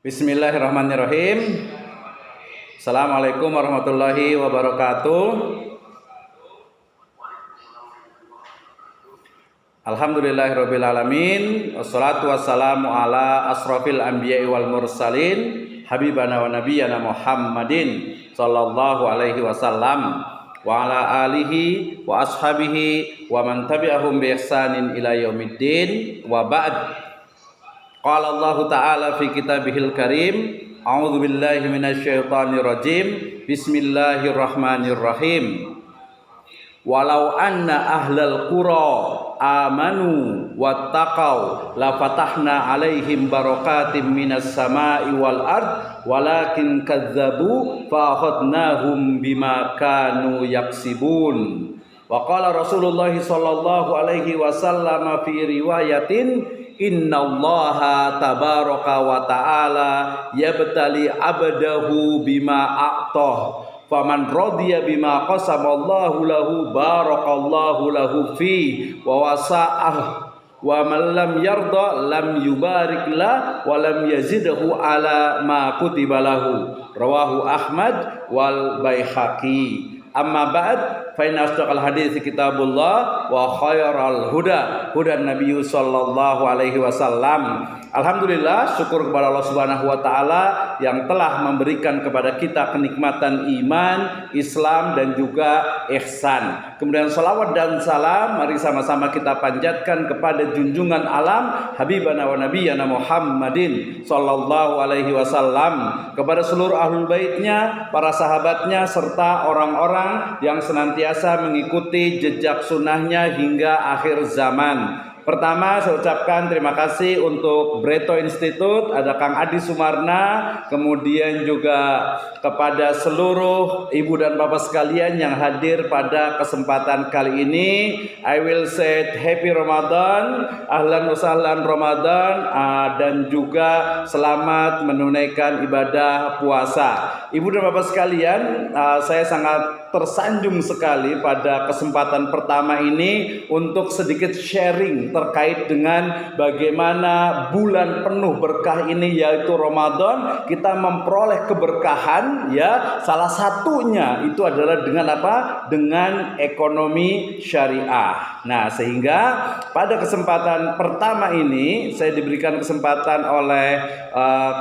Bismillahirrahmanirrahim. Assalamualaikum warahmatullahi wabarakatuh. Alhamdulillahirabbil alamin. Wassalatu wassalamu ala asrofil anbiya'i wal mursalin habibana wa nabiyyana Muhammadin sallallahu alaihi wasallam wa ala alihi wa ashabihi wa man tabi'ahum bi ihsanin ila yaumiddin wa ba'd. Qala Allah Ta'ala fi kitabihil karim, a'udzu billahi minasyaitonir rajim. Bismillahirrahmanirrahim. Walau anna ahlal qura amanu wattaqau la fatahna alaihim barakatim minas sama'i wal ard walakin kadzabu fa akhadnahum bima kanu yaksibun. Wa qala Rasulullah sallallahu alaihi wasallam fi riwayatin, innallaha tabaraka wa ta'ala yabtali abdahu bima a'tah faman radiya bima qasamallahu lahu barakallahu lahu fi wa wasa'ah wa man lam yarda lam yubarik la wa lam yazidhu ala ma kutiba lahu. Rawahu Ahmad wal Baihaqi. Amma ba'd, fa inna asdaqal hadits kitabullah wa khairal huda hudan nabiyyu sallallahu alaihi wasallam. Alhamdulillah, syukur kepada Allah Subhanahu wa taala yang telah memberikan kepada kita kenikmatan iman, Islam dan juga ihsan. Kemudian salawat dan salam mari sama-sama kita panjatkan kepada junjungan alam habibana wa nabiyyana Muhammadin sallallahu alaihi wasallam, kepada seluruh ahlul baitnya, para sahabatnya serta orang-orang yang senantiasa mengikuti jejak sunnahnya hingga akhir zaman. Pertama, saya ucapkan terima kasih untuk Breto Institute, ada Kang Adi Sumarna, kemudian juga kepada seluruh ibu dan bapak sekalian yang hadir pada kesempatan kali ini. I will say happy Ramadan, ahlan wa sahlan Ramadan, dan juga selamat menunaikan ibadah puasa. Ibu dan bapak sekalian, saya sangat tersanjung sekali pada kesempatan pertama ini untuk sedikit sharing terkait dengan bagaimana bulan penuh berkah ini yaitu Ramadan kita memperoleh keberkahan, ya. Salah satunya itu adalah dengan apa? Dengan ekonomi syariah. Nah, sehingga pada kesempatan pertama ini saya diberikan kesempatan oleh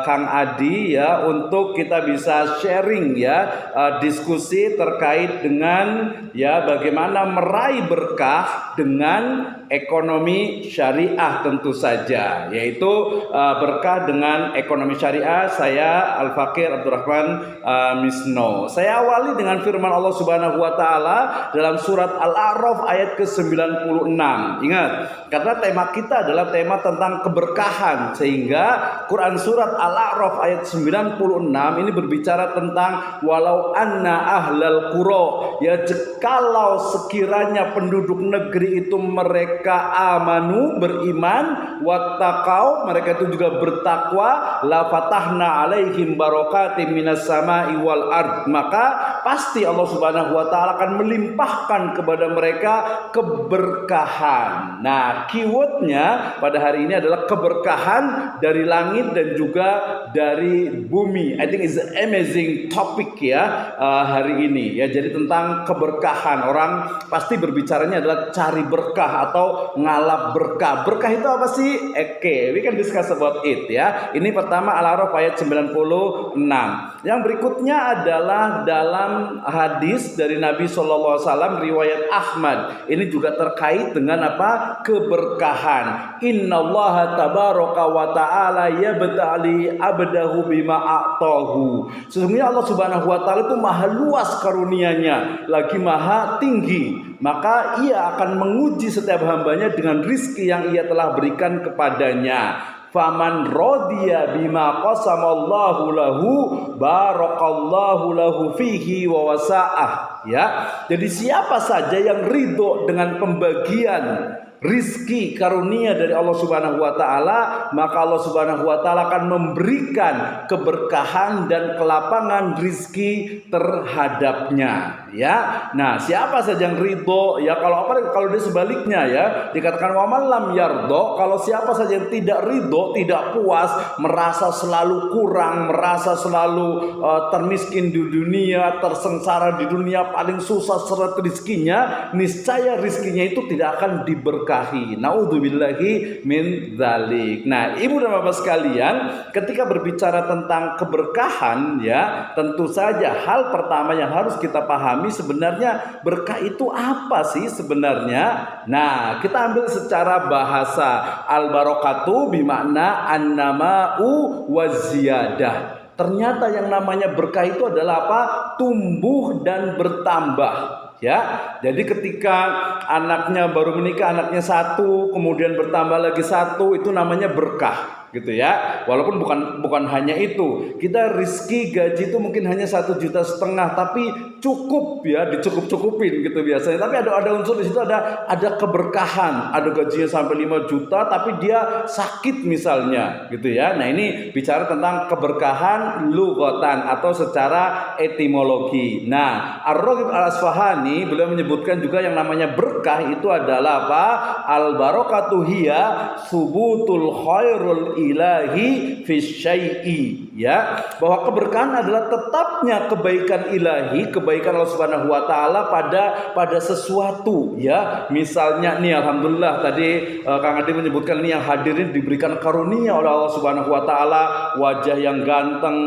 Kang Adi, ya, untuk kita bisa sharing, ya, diskusi terkait dengan, ya, bagaimana meraih berkah dengan ekonomi syariah tentu saja, yaitu berkah dengan ekonomi syariah. Saya Al-Fakir Abdurrahman Misno. Saya awali dengan firman Allah Subhanahu wa taala dalam surat Al-A'raf ayat ke-96. Ingat, karena tema kita adalah tema tentang keberkahan, sehingga Quran surat Al-A'raf ayat 96 ini berbicara tentang walau anna ahlal qura, ya, jikalau sekiranya penduduk negeri itu mereka amanu, beriman, wattaqau, mereka itu juga bertakwa, la fatahna alaihim barakatim minas sama'i wal ard, maka pasti Allah Subhanahu wa taala akan melimpahkan kepada mereka keberkahan. Nah, keywordnya pada hari ini adalah keberkahan dari langit dan juga dari bumi. I think it's an amazing topic, ya, hari ini, ya. Jadi tentang keberkahan, orang pasti berbicaranya adalah cari berkah atau ngalap berkah. Berkah itu apa sih? We can discuss about it, ya. Ini pertama Al-A'raf ayat 96. Yang berikutnya adalah dalam hadis dari Nabi SAW riwayat Ahmad. Ini juga terkait dengan apa? Keberkahan. Innallaha tabaraka wa ta'ala yabtali abdahu bima a'tahu. Sesungguhnya Allah Subhanahu wa taala itu maha luas karunia-Nya, lagi maha tinggi. Maka ia akan menguji setiap hambanya dengan rizki yang ia telah berikan kepadanya. Faman radiya bima qasamallahu lahu barakallahu lahu fihi wa wasa'ah, ya. Jadi siapa saja yang ridho dengan pembagian rizki karunia dari Allah Subhanahu wa taala, maka Allah Subhanahu wa taala akan memberikan keberkahan dan kelapangan rizki terhadapnya, ya. Nah, siapa saja yang ridho, ya, kalau dia sebaliknya, ya, dikatakan wa man lam yardo, kalau siapa saja yang tidak ridho, tidak puas, merasa selalu kurang, merasa selalu termiskin di dunia, tersengsara di dunia, paling susah seret rizkinya, niscaya rizkinya itu tidak akan diberkahi. Naudzubillahi min dzalik. Nah, ibu dan bapak sekalian, ketika berbicara tentang keberkahan, ya, tentu saja hal pertama yang harus kita pahami sebenarnya berkah itu apa sih sebenarnya? Nah, kita ambil secara bahasa, al-barakatu bimakna an-nama'u waziyadah. Ternyata yang namanya berkah itu adalah apa? Tumbuh dan bertambah. Ya, jadi ketika anaknya baru menikah, anaknya satu, kemudian bertambah lagi satu, itu namanya berkah, gitu ya. Walaupun bukan hanya itu, kita rizki gaji itu mungkin hanya 1,5 juta, tapi cukup, ya, dicukup-cukupin gitu biasanya. Tapi ada unsur di situ, ada keberkahan, ada gajinya sampai 5 juta, tapi dia sakit misalnya, gitu ya. Nah, ini bicara tentang keberkahan lughatan atau secara etimologi. Nah, Ar-Raghib Al-Asfahani beliau menyebutkan juga yang namanya berkah itu adalah apa? Al-barakatu hiya subutul khairul ilahi fi syai'i, ya, bahwa keberkahan adalah tetapnya kebaikan ilahi, kebaikan Allah Subhanahu wa taala pada sesuatu, ya. Misalnya nih, alhamdulillah tadi Kang Adi menyebutkan ini yang hadirin diberikan karunia oleh Allah Subhanahu wa taala, wajah yang ganteng,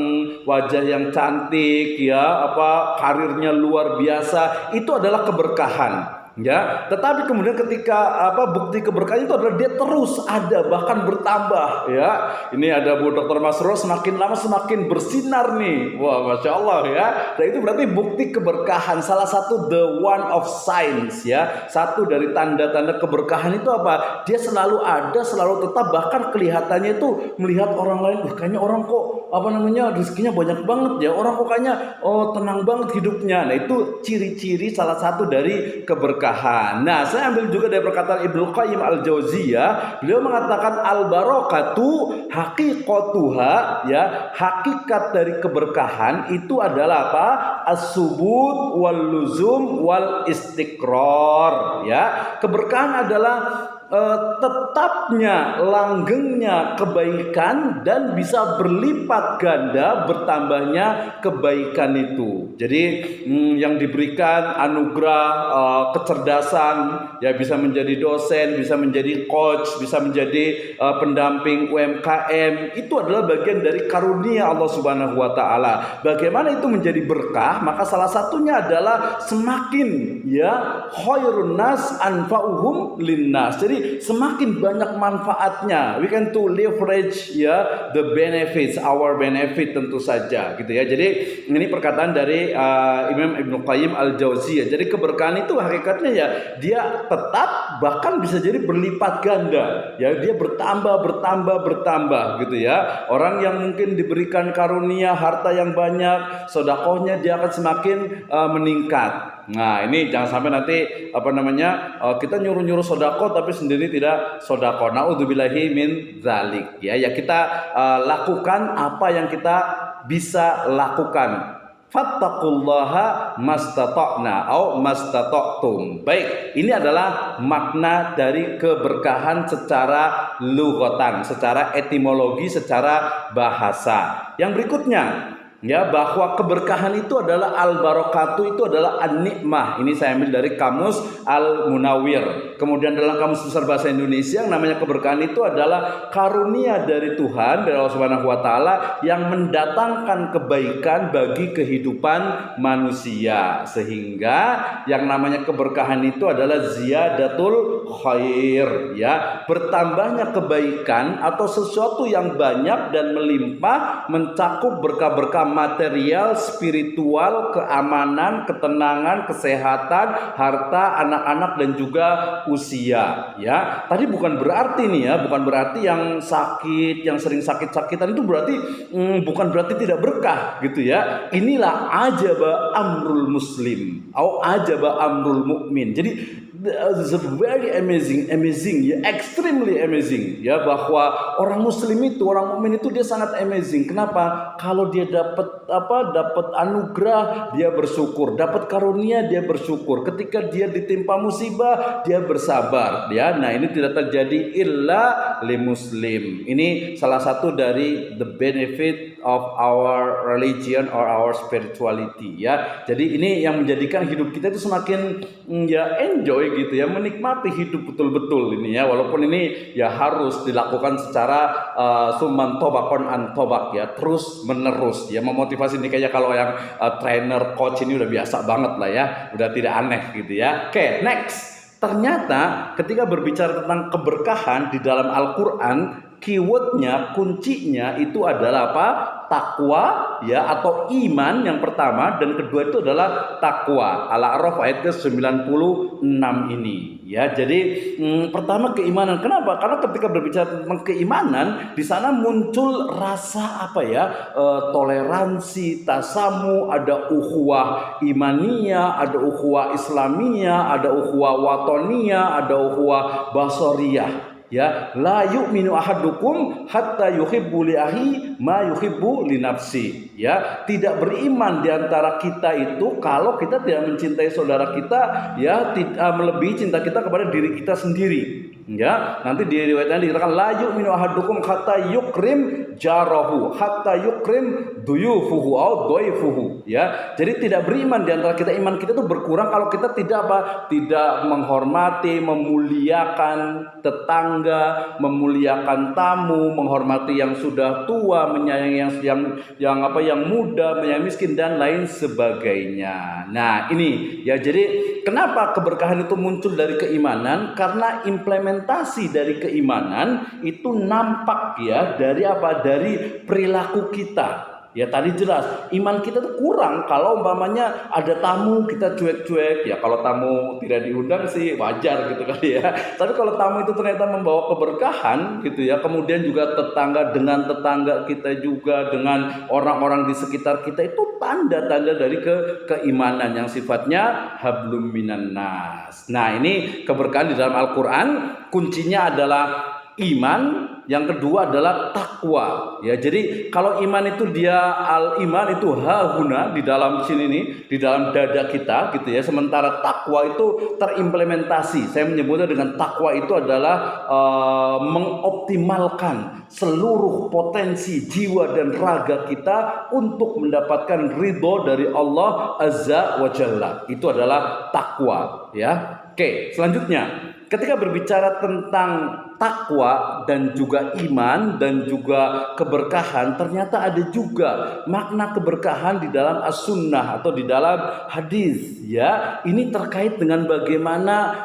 wajah yang cantik, ya, karirnya luar biasa, itu adalah keberkahan, ya. Tetapi kemudian ketika bukti keberkahan itu adalah dia terus ada, bahkan bertambah, ya. Ini ada Bu Dr. Masro, semakin lama semakin bersinar nih. Wah, Masya Allah, ya. Nah, itu berarti bukti keberkahan, salah satu the one of signs, ya. Satu dari tanda-tanda keberkahan itu apa? Dia selalu ada, selalu tetap, bahkan kelihatannya itu melihat orang lain, kayaknya orang kok rezekinya banyak banget, ya. Orang kok kayaknya tenang banget hidupnya. Nah, itu ciri-ciri salah satu dari keberkahan. Nah, saya ambil juga dari perkataan Ibnu Qayyim Al-Jauziyah. Beliau mengatakan al-barakatu haqiqatuha, ya, hakikat dari keberkahan itu adalah apa? As-subut wal luzum wal istiqrar, ya. Keberkahan adalah tetapnya, langgengnya kebaikan dan bisa berlipat ganda bertambahnya kebaikan itu. Jadi yang diberikan anugerah kecerdasan, ya, bisa menjadi dosen, bisa menjadi coach, bisa menjadi pendamping UMKM, itu adalah bagian dari karunia Allah Subhanahu wa taala. Bagaimana itu menjadi berkah? Maka salah satunya adalah semakin, ya, khairun nas anfa'uhum linnas. Jadi semakin banyak manfaatnya, we can to leverage, ya, the benefits, our benefit tentu saja, gitu ya. Jadi ini perkataan dari Imam Ibnu Qayyim Al-Jauziyah. Jadi keberkahan itu hakikatnya, ya, dia tetap, bahkan bisa jadi berlipat ganda, ya, dia bertambah gitu, ya. Orang yang mungkin diberikan karunia harta yang banyak, sedekahnya dia akan semakin meningkat. Nah, ini jangan sampai nanti kita nyuruh sedekah tapi sendiri tidak sedekah. Naudzubillahi min dzalik, ya. Ya, kita lakukan apa yang kita bisa lakukan. Fattaqullaha mastata'na au mastata'tum. Baik, ini adalah makna dari keberkahan secara lughatan, secara etimologi, secara bahasa. Yang berikutnya, ya, bahwa keberkahan itu adalah al-barakatu, itu adalah an-nikmah. Ini saya ambil dari kamus Al-Munawwir. Kemudian dalam kamus besar bahasa Indonesia, yang namanya keberkahan itu adalah karunia dari Tuhan, dari Allah Subhanahu wa taala, yang mendatangkan kebaikan bagi kehidupan manusia. Sehingga yang namanya keberkahan itu adalah ziyadatul khair, ya, bertambahnya kebaikan atau sesuatu yang banyak dan melimpah, mencakup berkah-berkah material, spiritual, keamanan, ketenangan, kesehatan, harta, anak-anak, dan juga usia, ya. Tadi bukan berarti nih, ya, bukan berarti yang sakit, yang sering sakit-sakitan itu berarti bukan berarti tidak berkah, gitu, ya. Inilah ajaba amrul muslim atau ajaba amrul mukmin. Jadi very amazing ya, extremely amazing ya, bahwa orang muslim itu, orang mukmin itu dia sangat amazing. Kenapa? Kalau dia dapat anugerah dia bersyukur, dapat karunia dia bersyukur, ketika dia ditimpa musibah dia bersabar ya. Nah, ini tidak terjadi illa li muslim. Ini salah satu dari the benefit of our religion or our spirituality ya. Jadi ini yang menjadikan hidup kita itu semakin ya enjoy gitu ya, menikmati hidup betul-betul ini ya, walaupun ini ya harus dilakukan secara summan tobakon an tobak ya, terus menerus ya, memotivasi. Ini kayaknya kalau yang trainer coach ini udah biasa banget lah ya, udah tidak aneh gitu ya. Oke, next. Ternyata ketika berbicara tentang keberkahan di dalam Al-Quran, keywordnya, kuncinya itu adalah apa? Takwa ya, atau iman yang pertama, dan kedua itu adalah takwa. Al-A'raf ayat ke-96 ini ya. Jadi pertama keimanan. Kenapa? Karena ketika berbicara tentang keimanan, di sana muncul rasa apa ya? Toleransi, tasamu, ada ukhuwah imaniyah, ada ukhuwah islamiyah, ada ukhuwah watoniyah, ada ukhuwah basoriyah. Ya, la yu'minu ahadukum hatta yuhibbu li akhi ma yuhibbu li nafsi. Ya, tidak beriman di antara kita itu kalau kita tidak mencintai saudara kita ya, melebihi cinta kita kepada diri kita sendiri. Ya, nanti di riwayatnya dikatakan la yu'minu ahadukum hatta yukrim jarahu hatta yukrim duyufuhu au doifuhu ya. Jadi tidak beriman di antara kita, iman kita itu berkurang kalau kita tidak tidak menghormati, memuliakan tetangga, memuliakan tamu, menghormati yang sudah tua, menyayangi yang muda, menyayangi miskin dan lain sebagainya. Nah, ini ya, jadi kenapa keberkahan itu muncul dari keimanan? Karena implementasi dari keimanan itu nampak ya dari apa? Dari perilaku kita. Ya tadi jelas iman kita tuh kurang kalau umpamanya ada tamu kita cuek-cuek ya. Kalau tamu tidak diundang sih wajar gitu kali ya. Tapi kalau tamu itu ternyata membawa keberkahan gitu ya, kemudian juga tetangga dengan tetangga kita juga, dengan orang-orang di sekitar kita, itu tanda-tanda dari keimanan yang sifatnya hablum minan nas. Nah, ini keberkahan di dalam Al-Quran kuncinya adalah iman, yang kedua adalah takwa ya. Jadi kalau iman itu dia al-iman itu hahuna di dalam sini nih, di dalam dada kita gitu ya, sementara takwa itu terimplementasi. Saya menyebutnya dengan takwa itu adalah mengoptimalkan seluruh potensi jiwa dan raga kita untuk mendapatkan ridho dari Allah Azza wa Jalla. Itu adalah takwa ya. Oke, selanjutnya ketika berbicara tentang takwa dan juga iman dan juga keberkahan, ternyata ada juga makna keberkahan di dalam as-sunnah atau di dalam hadis ya. Ini terkait dengan bagaimana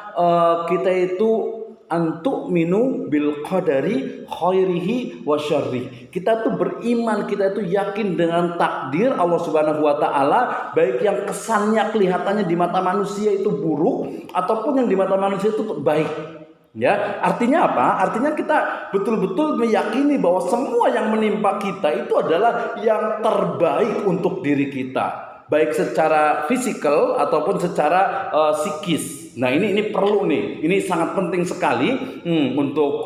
kita itu antu'minu bil qadari khairihi wa syarrih. Kita tuh beriman, kita itu yakin dengan takdir Allah Subhanahu wa taala, baik yang kesannya kelihatannya di mata manusia itu buruk ataupun yang di mata manusia itu baik. Ya, artinya apa? Artinya kita betul-betul meyakini bahwa semua yang menimpa kita itu adalah yang terbaik untuk diri kita, baik secara fisikal ataupun secara psikis. Nah, ini perlu nih, ini sangat penting sekali untuk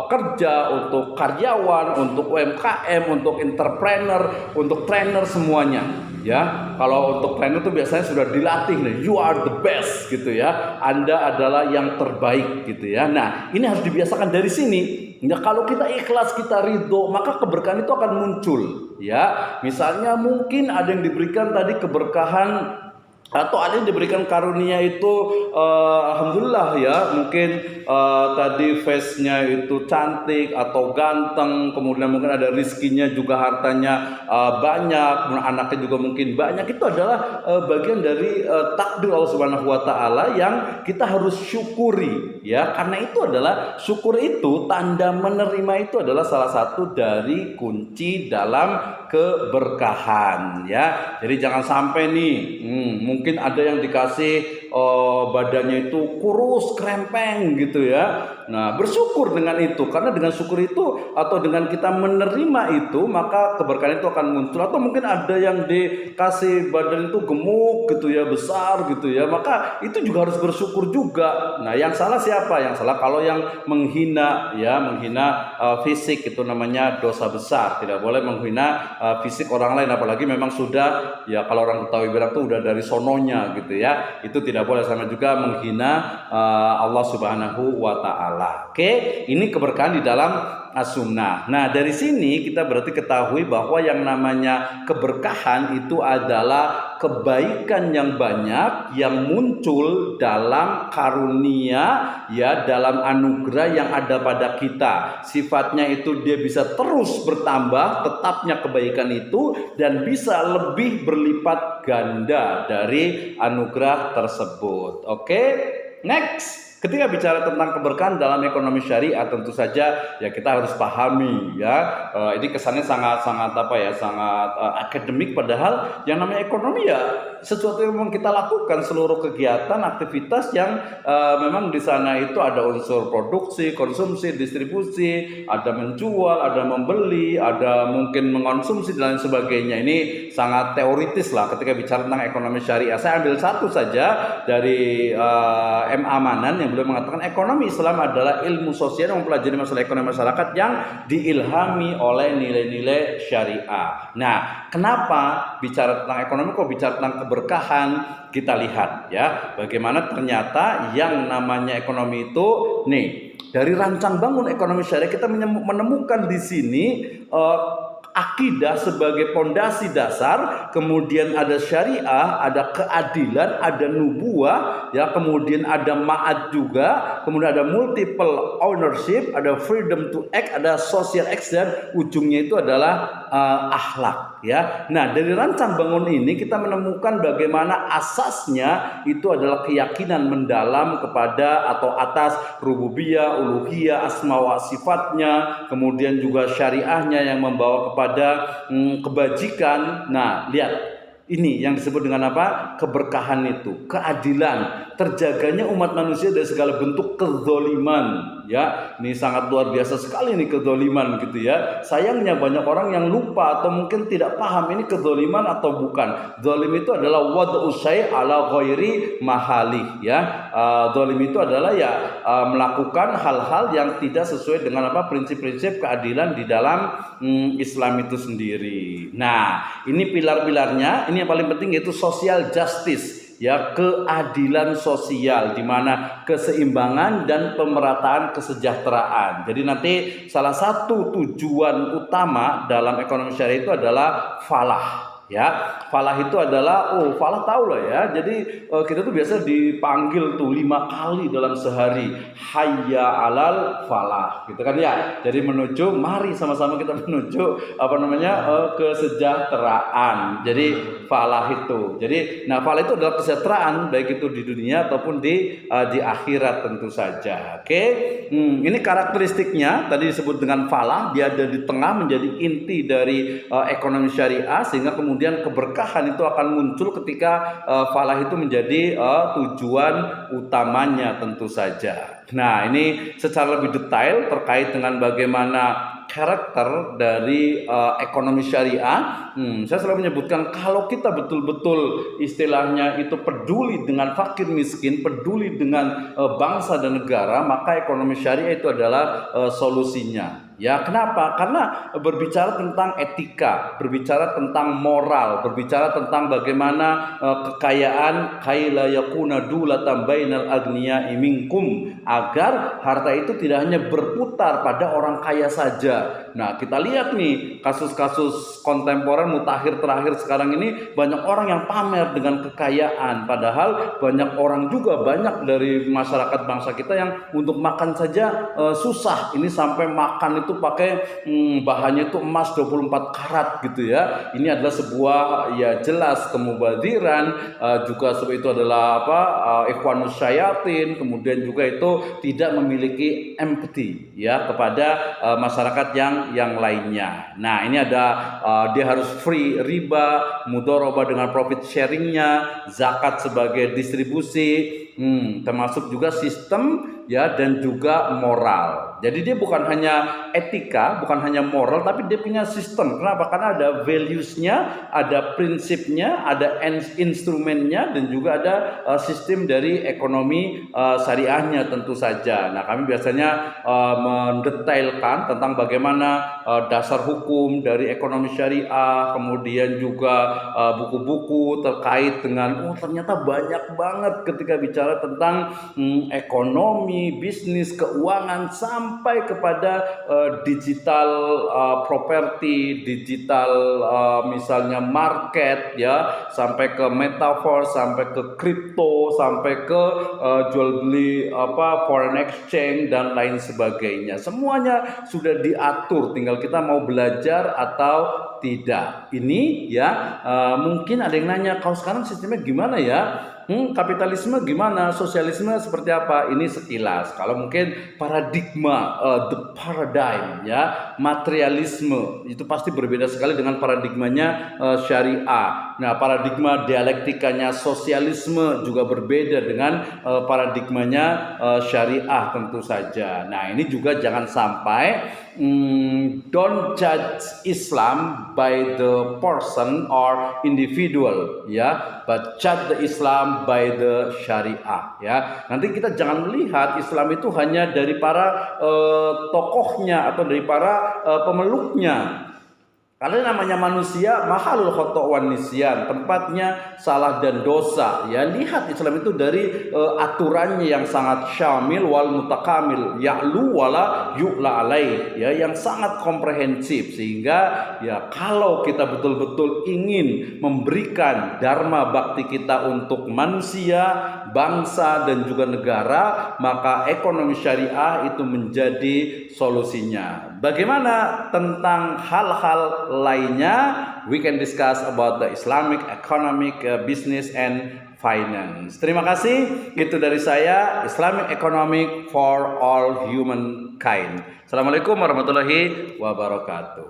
pekerja, untuk karyawan, untuk UMKM, untuk entrepreneur, untuk trainer semuanya. Ya, kalau untuk trainer itu biasanya sudah dilatih nih, you are the best gitu ya, Anda adalah yang terbaik gitu ya. Nah, ini harus dibiasakan dari sini. Ya, kalau kita ikhlas, kita ridho, maka keberkahan itu akan muncul. Ya, misalnya mungkin ada yang diberikan tadi keberkahan atau ada yang diberikan karunia itu alhamdulillah ya, mungkin tadi face-nya itu cantik atau ganteng, kemudian mungkin ada rizkinya juga, hartanya banyak, anaknya juga mungkin banyak. Itu adalah bagian dari takdir Allah Subhanahu wa taala yang kita harus syukuri ya. Karena itu adalah syukur itu, tanda menerima itu adalah salah satu dari kunci dalam keberkahan ya. Jadi jangan sampai nih mungkin ada yang dikasih badannya itu kurus, krempeng gitu ya. Nah, bersyukur dengan itu, karena dengan syukur itu atau dengan kita menerima itu, maka keberkahan itu akan muncul. Atau mungkin ada yang dikasih badan itu gemuk gitu ya, besar gitu ya, maka itu juga harus bersyukur juga. Nah, yang salah siapa? Yang salah kalau yang menghina ya, menghina fisik, itu namanya dosa besar. Tidak boleh menghina fisik orang lain, apalagi memang sudah ya, kalau orang Betawi bilang tuh udah dari sononya gitu ya. Itu tidak boleh. Sama juga menghina Allah Subhanahu wa taala. Oke, ini keberkahan di dalam as-sunnah. Nah, dari sini kita berarti ketahui bahwa yang namanya keberkahan itu adalah kebaikan yang banyak yang muncul dalam karunia ya, dalam anugerah yang ada pada kita. Sifatnya itu dia bisa terus bertambah, tetapnya kebaikan itu, dan bisa lebih berlipat ganda dari anugerah tersebut. Oke, next. Ketika bicara tentang keberkahan dalam ekonomi syariah, tentu saja ya kita harus pahami ya, ini kesannya sangat apa ya, sangat akademik, padahal yang namanya ekonomi ya sesuatu yang memang kita lakukan, seluruh kegiatan aktivitas yang memang di sana itu ada unsur produksi, konsumsi, distribusi, ada menjual, ada membeli, ada mungkin mengonsumsi dan lain sebagainya. Ini sangat teoritis lah ketika bicara tentang ekonomi syariah. Saya ambil satu saja dari M. Amanan yang beliau mengatakan ekonomi Islam adalah ilmu sosial yang mempelajari masalah ekonomi masyarakat yang diilhami oleh nilai-nilai syariah. Nah, kenapa bicara tentang ekonomi kok bicara tentang keberkahan? Kita lihat ya, bagaimana ternyata yang namanya ekonomi itu nih, dari rancang bangun ekonomi syariah kita menemukan di sini akidah sebagai pondasi dasar, kemudian ada syariah, ada keadilan, ada nubuah, ya, kemudian ada ma'ad juga, kemudian ada multiple ownership, ada freedom to act, ada social act, dan ujungnya itu adalah akhlak, ya. Nah, dari rancang bangun ini kita menemukan bagaimana asasnya itu adalah keyakinan mendalam kepada atau atas rububiyah, uluhiyah, asma wa sifatnya, kemudian juga syariahnya yang membawa kepada kebajikan. Nah, lihat. Ini yang disebut dengan apa? Keberkahan itu, keadilan, terjaganya umat manusia dari segala bentuk kezoliman. Ya, ini sangat luar biasa sekali nih kezoliman gitu ya. Sayangnya banyak orang yang lupa atau mungkin tidak paham ini kezoliman atau bukan. Zolim itu adalah wad'u syai' ala ghairi mahali, ya. Zolim itu adalah ya melakukan hal-hal yang tidak sesuai dengan apa prinsip-prinsip keadilan di dalam Islam itu sendiri. Nah, ini pilar-pilarnya. Ini yang paling penting yaitu social justice, ya, keadilan sosial, di mana keseimbangan dan pemerataan kesejahteraan. Jadi nanti salah satu tujuan utama dalam ekonomi syariah itu adalah falah. Ya, falah itu adalah, falah tahu lah ya. Jadi kita tuh biasa dipanggil tuh 5 kali dalam sehari, hayya alal falah, gitu kan ya. Jadi menuju, mari sama-sama kita menuju kesejahteraan. Jadi falah itu. Jadi, nah falah itu adalah kesejahteraan baik itu di dunia ataupun di akhirat tentu saja. Oke, ini karakteristiknya tadi disebut dengan falah. Dia ada di tengah menjadi inti dari ekonomi syariah, sehingga kemudian keberkahan itu akan muncul ketika falah itu menjadi tujuan utamanya tentu saja. Nah, ini secara lebih detail terkait dengan bagaimana karakter dari ekonomi syariah. Saya selalu menyebutkan kalau kita betul-betul istilahnya itu peduli dengan fakir miskin, peduli dengan bangsa dan negara, maka ekonomi syariah itu adalah solusinya. Ya, kenapa? Karena berbicara tentang etika, berbicara tentang moral, berbicara tentang bagaimana kekayaan kaila yakuna dulatan bainal agniya'i minkum, agar harta itu tidak hanya berputar pada orang kaya saja. Nah, kita lihat nih kasus-kasus kontemporer mutakhir terakhir sekarang ini, banyak orang yang pamer dengan kekayaan, padahal banyak orang juga, banyak dari masyarakat bangsa kita yang untuk makan saja susah. Ini sampai makan itu pakai bahannya itu emas 24 karat gitu ya. Ini adalah sebuah ya jelas kemubadziran, juga seperti itu adalah ikhwanus syayatin, kemudian juga itu tidak memiliki empati ya kepada masyarakat yang yang lainnya. Nah, ini ada dia harus free riba, mudharabah dengan profit sharingnya, zakat sebagai distribusi, termasuk juga sistem ya dan juga moral. Jadi dia bukan hanya etika, bukan hanya moral, tapi dia punya sistem. Kenapa? Karena ada values-nya, ada prinsipnya, ada instrumennya, dan juga ada sistem dari ekonomi syariahnya tentu saja. Nah, kami biasanya mendetailkan tentang bagaimana dasar hukum dari ekonomi syariah, kemudian juga buku-buku terkait dengan ternyata banyak banget ketika bicara tentang ekonomi, bisnis, keuangan, sampai kepada digital property, digital misalnya market ya, sampai ke metaverse, sampai ke kripto, sampai ke jual beli foreign exchange dan lain sebagainya. Semuanya sudah diatur, tinggal kita mau belajar atau tidak. Ini ya mungkin ada yang nanya, kalau sekarang sistemnya gimana ya? Kapitalisme gimana? Sosialisme seperti apa? Ini sekilas. Kalau mungkin paradigma, the paradigm ya, materialisme itu pasti berbeda sekali dengan paradigmanya syariah. Nah, paradigma dialektikanya sosialisme juga berbeda dengan paradigmanya syariah tentu saja. Nah, ini juga jangan sampai don't judge Islam by the person or individual ya, but judge the Islam by the Syariah ya. Nanti kita jangan melihat Islam itu hanya dari para tokohnya atau dari para pemeluknya. Karena namanya manusia mahalul khata' wan nisyan, tempatnya salah dan dosa. Ya, lihat Islam itu dari aturannya yang sangat syamil wal mutakamil, ya'lu wala yu'la alaih, ya, yang sangat komprehensif, sehingga ya kalau kita betul-betul ingin memberikan dharma bakti kita untuk manusia, bangsa dan juga negara, maka ekonomi syariah itu menjadi solusinya. Bagaimana tentang hal-hal lainnya? We can discuss about the Islamic economic, business and finance. Terima kasih. Itu dari saya, Islamic economic for all humankind. Assalamualaikum warahmatullahi wabarakatuh.